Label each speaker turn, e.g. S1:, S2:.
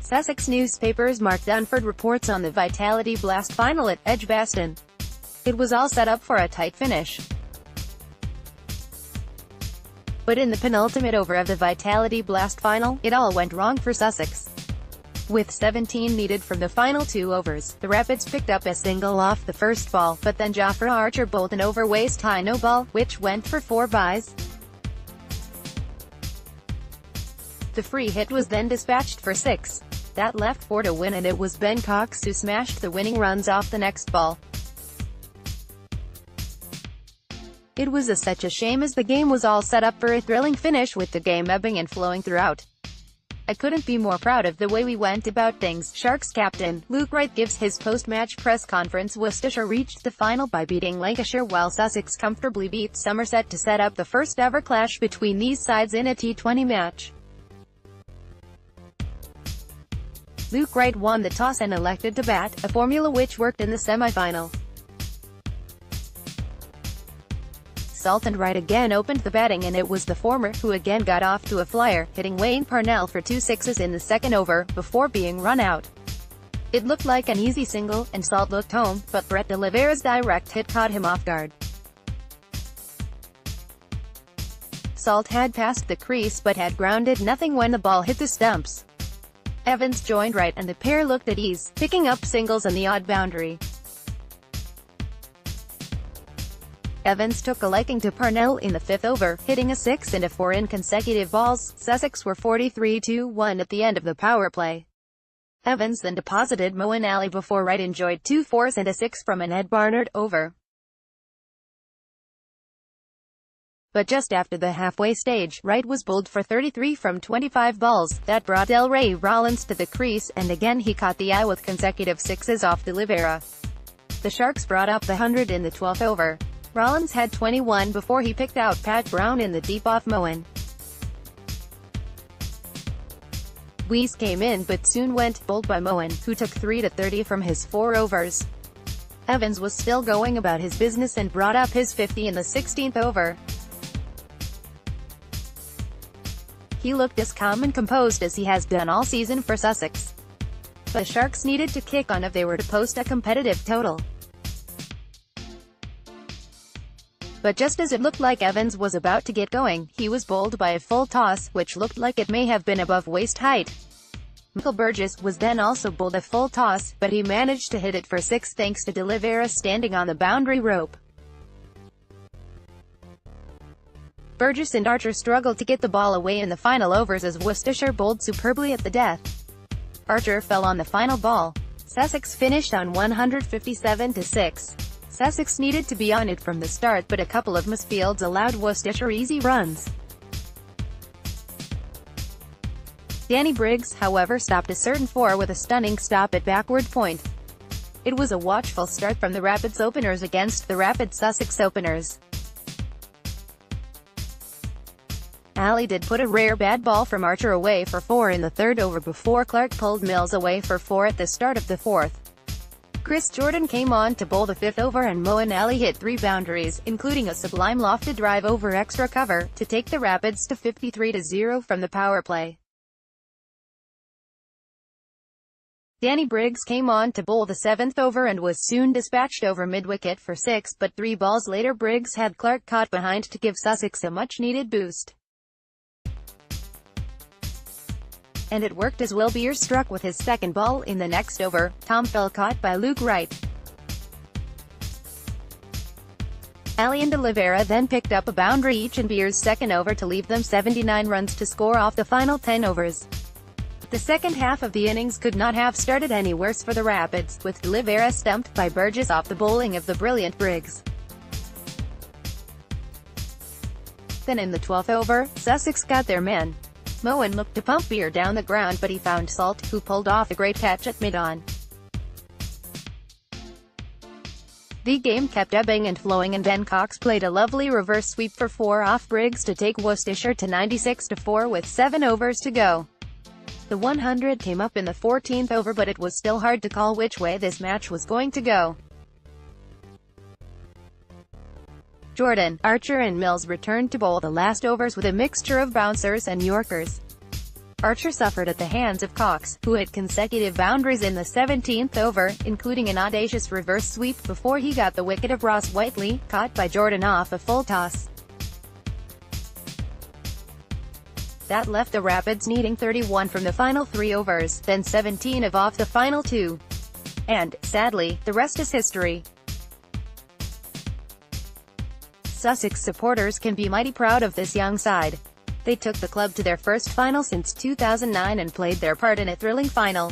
S1: Sussex newspapers Mark Dunford reports on the Vitality Blast final at Edgbaston. It was all set up for a tight finish. But in the penultimate over of the Vitality Blast final, it all went wrong for Sussex. With 17 needed from the final 2 overs, the Rapids picked up a single off the first ball, but then Jofra Archer bowled an over waist-high no-ball, which went for 4 byes. The free hit was then dispatched for 6. That left 4 to win, and it was Ben Cox who smashed the winning runs off the next ball. It was such a shame, as the game was all set up for a thrilling finish, with the game ebbing and flowing throughout. I couldn't be more proud of the way we went about things. Sharks captain Luke Wright gives his post-match press conference. Worcestershire reached the final by beating Lancashire, while Sussex comfortably beat Somerset to set up the first ever clash between these sides in a T20 match. Luke Wright won the toss and elected to bat, a formula which worked in the semi-final. Salt and Wright again opened the batting, and it was the former who again got off to a flyer, hitting Wayne Parnell for 2 sixes in the second over, before being run out. It looked like an easy single, and Salt looked home, but Brett de Oliveira's direct hit caught him off guard. Salt had passed the crease but had grounded nothing when the ball hit the stumps. Evans joined Wright, and the pair looked at ease, picking up singles on the odd boundary. Evans took a liking to Parnell in the 5th over, hitting a 6 and a 4 in consecutive balls. Sussex were 43-1 at the end of the power play. Evans then deposited Moeen Ali before Wright enjoyed 2 4s and a 6 from an Ed Barnard over. But just after the halfway stage, Wright was bowled for 33 from 25 balls. That brought Delray Rollins to the crease, and again he caught the eye with consecutive 6s off de Oliveira. The Sharks brought up the 100 in the 12th over. Rollins had 21 before he picked out Pat Brown in the deep off Moeen. Weiss came in but soon went, bowled by Moeen, who took 3-30 from his 4 overs. Evans was still going about his business and brought up his 50 in the 16th over. He looked as calm and composed as he has done all season for Sussex. The Sharks needed to kick on if they were to post a competitive total. But just as it looked like Evans was about to get going, he was bowled by a full toss, which looked like it may have been above waist height. Michael Burgess was then also bowled a full toss, but he managed to hit it for 6 thanks to de Oliveira standing on the boundary rope. Burgess and Archer struggled to get the ball away in the final overs as Worcestershire bowled superbly at the death. Archer fell on the final ball. Sussex finished on 157-6. Sussex needed to be on it from the start, but a couple of misfields allowed Worcestershire easy runs. Danny Briggs, however, stopped a certain 4 with a stunning stop at backward point. It was a watchful start from the Rapids openers against the Rapid Sussex openers. Ali did put a rare bad ball from Archer away for 4 in the 3rd over before Clark pulled Mills away for 4 at the start of the 4th. Chris Jordan came on to bowl the 5th over, and Moeen Ali hit 3 boundaries, including a sublime lofted drive over extra cover, to take the Rapids to 53-0 from the power play. Danny Briggs came on to bowl the 7th over and was soon dispatched over mid-wicket for 6, but 3 balls later Briggs had Clark caught behind to give Sussex a much-needed boost. And it worked as Will Beers struck with his 2nd ball in the next over. Tom fell caught by Luke Wright. Ali and de Oliveira then picked up a boundary each in Beers' 2nd over to leave them 79 runs to score off the final 10 overs. The second half of the innings could not have started any worse for the Rapids, with de Oliveira stumped by Burgess off the bowling of the brilliant Briggs. Then in the 12th over, Sussex got their man. Moeen looked to pump Beer down the ground, but he found Salt, who pulled off a great catch at mid-on. The game kept ebbing and flowing, and Ben Cox played a lovely reverse sweep for 4 off Briggs to take Worcestershire to 96-4 with 7 overs to go. The 100 came up in the 14th over, but it was still hard to call which way this match was going to go. Jordan, Archer and Mills returned to bowl the last overs with a mixture of bouncers and Yorkers. Archer suffered at the hands of Cox, who hit consecutive boundaries in the 17th over, including an audacious reverse sweep before he got the wicket of Ross Whiteley, caught by Jordan off a full toss. That left the Rapids needing 31 from the final 3 overs, then 17 off the final 2. And, sadly, the rest is history. Sussex supporters can be mighty proud of this young side. They took the club to their first final since 2009 and played their part in a thrilling final.